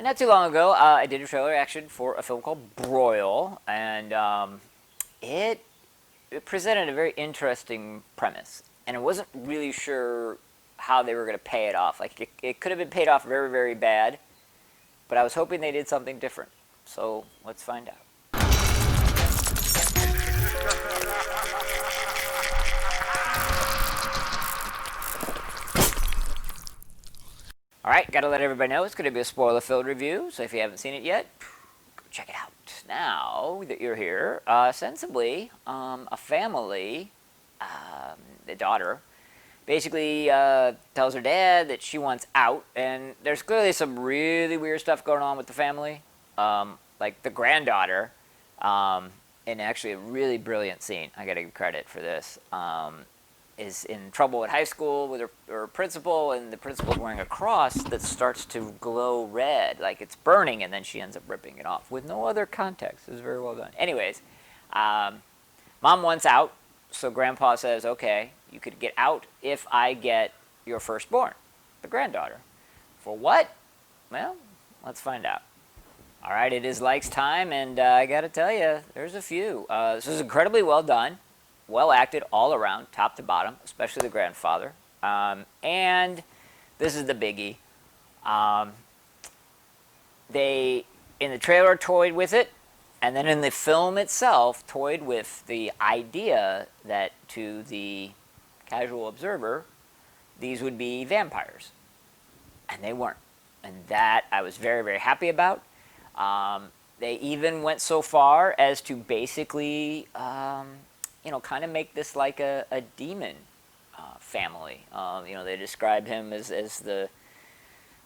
not too long ago, I did a trailer reaction for a film called Broil, and it, it presented a very interesting premise, and I wasn't really sure how they were going to pay it off. Like, it could have been paid off very, very bad, but I was hoping they did something different. So let's find out. All right, got to let everybody know it's going to be a spoiler-filled review, so if you haven't seen it yet, go check it out. Now that you're here, sensibly, a family, the daughter, basically tells her dad that she wants out, and there's clearly some really weird stuff going on with the family. Like the granddaughter, and actually a really brilliant scene, I gotta give credit for this, is in trouble at high school with her principal, and the principal's wearing a cross that starts to glow red, like it's burning, and then she ends up ripping it off with no other context. It was very well done. Anyways, mom wants out, so grandpa says, okay, you could get out if I get your firstborn, the granddaughter. For what? Well, let's find out. All right, it is likes time, and I got to tell you, there's a few. This is incredibly well done, well acted all around, top to bottom, especially the grandfather. And this is the biggie. They, in the trailer, toyed with it, and then in the film itself, toyed with the idea that to the casual observer, these would be vampires. And they weren't. And that I was very, very happy about. They even went so far as to basically, kind of make this like a demon family. They describe him as the,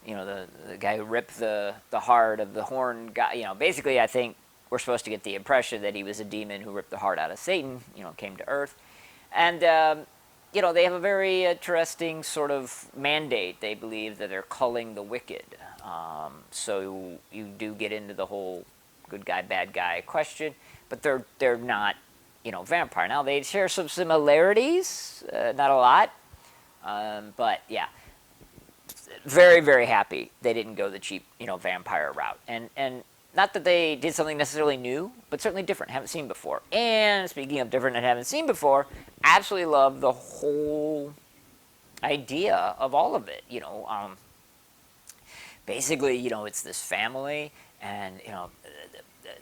the guy who ripped the heart of the horn guy. Basically, I think we're supposed to get the impression that he was a demon who ripped the heart out of Satan, came to Earth. And, they have a very interesting sort of mandate. They believe that they're culling the wicked. So you do get into the whole good guy, bad guy question, but they're not, vampire. Now, they share some similarities, not a lot, but yeah, very, very happy they didn't go the cheap, vampire route. And not that they did something necessarily new, but certainly different, haven't seen before. And speaking of different and haven't seen before, absolutely love the whole idea of all of it. Basically, it's this family, and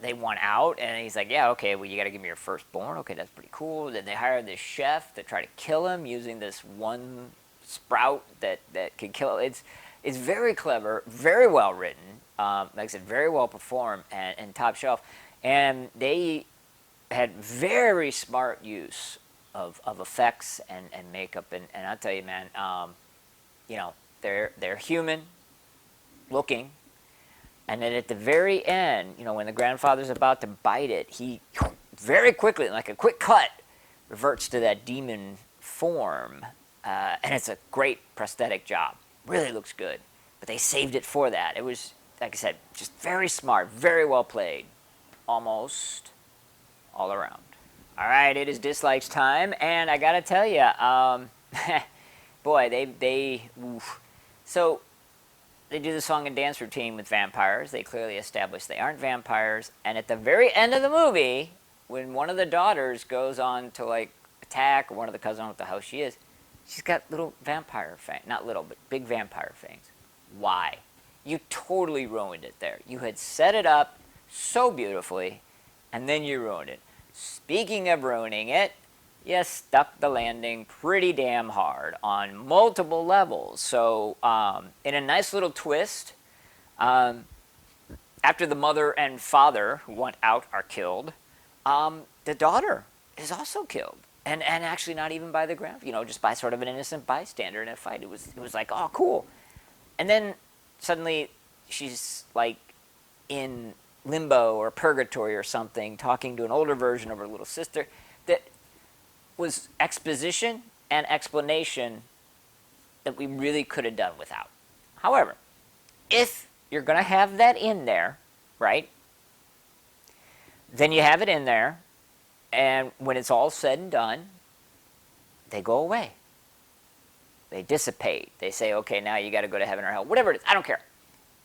they want out, and he's like, yeah, okay, well, you got to give me your firstborn. Okay, that's pretty cool. Then they hire this chef to try to kill him using this one sprout that can kill. It's very clever, very well written. Like I said, very well performed and top shelf. And they had very smart use of effects and makeup. And I'll tell you, man, they're human looking. And then at the very end, when the grandfather's about to bite it, he very quickly, like a quick cut, reverts to that demon form. And it's a great prosthetic job. Really looks good. But they saved it for that. It was, like I said, just very smart, very well played. Almost all around. All right, it is dislikes time, and I gotta tell you, boy, so they do the song and dance routine with vampires. They clearly establish they aren't vampires, and at the very end of the movie, when one of the daughters goes on to like attack, or one of the cousins, I don't know what the hell she is, she's got little vampire fangs, not little, but big vampire fangs. Why? You totally ruined it there. You had set it up so beautifully, and then you ruined it. Speaking of ruining it, you stuck the landing pretty damn hard on multiple levels. So, in a nice little twist, after the mother and father who want out are killed, the daughter is also killed. And actually not even by the just by sort of an innocent bystander in a fight. It was like, oh, cool. And then suddenly she's like in limbo or purgatory or something, talking to an older version of her little sister. That was exposition and explanation that we really could have done without. However, if you're going to have that in there, right, then you have it in there, and when it's all said and done, they go away. They dissipate. They say, okay, now you got to go to heaven or hell, whatever it is. I don't care.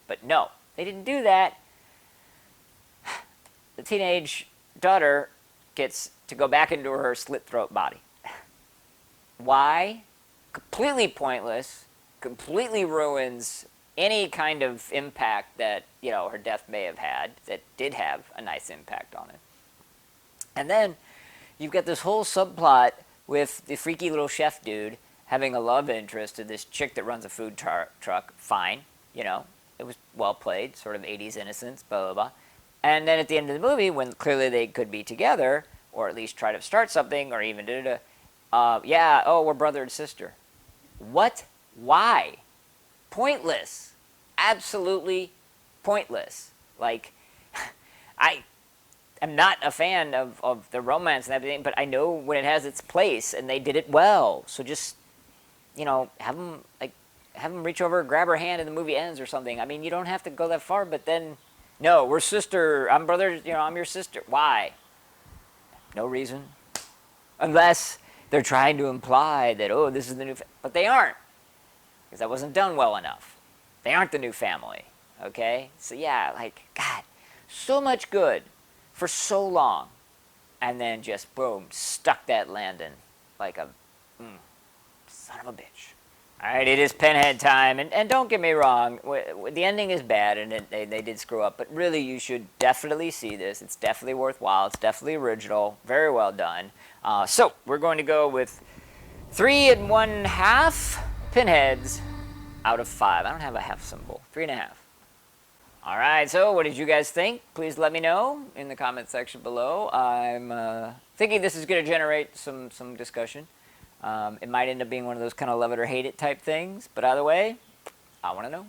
But no, they didn't do that. The teenage daughter gets to go back into her slit throat body. Why? Completely pointless, completely ruins any kind of impact that, you know, her death may have had, that did have a nice impact on it. And then you've got this whole subplot with the freaky little chef dude having a love interest to this chick that runs a food truck. Fine, you know, it was well played, sort of 80s innocence, blah, blah, blah. And then at the end of the movie, when clearly they could be together, or at least try to start something, or even yeah, oh, we're brother and sister. What? Why? Pointless. Absolutely pointless. Like, I am not a fan of the romance and everything, but I know when it has its place, and they did it well. So just, you know, have them reach over, grab her hand, and the movie ends or something. I mean, you don't have to go that far, but then, no, we're sister, I'm brother, you know, I'm your sister. Why? No reason. Unless they're trying to imply that, oh, this is the new but they aren't, because that wasn't done well enough. They aren't the new family, okay? So yeah, like, God, so much good for so long, and then just, boom, stuck that landing like a son of a bitch. All right, it is Pinhead time, and don't get me wrong, the ending is bad, and they did screw up, but really you should definitely see this. It's definitely worthwhile. It's definitely original. Very well done. So we're going to go with 3 1/2 pinheads out of 5. I don't have a half symbol. 3.5. All right, so what did you guys think? Please let me know in the comment section below. I'm thinking this is going to generate some discussion. It might end up being one of those kind of love it or hate it type things, but either way, I want to know.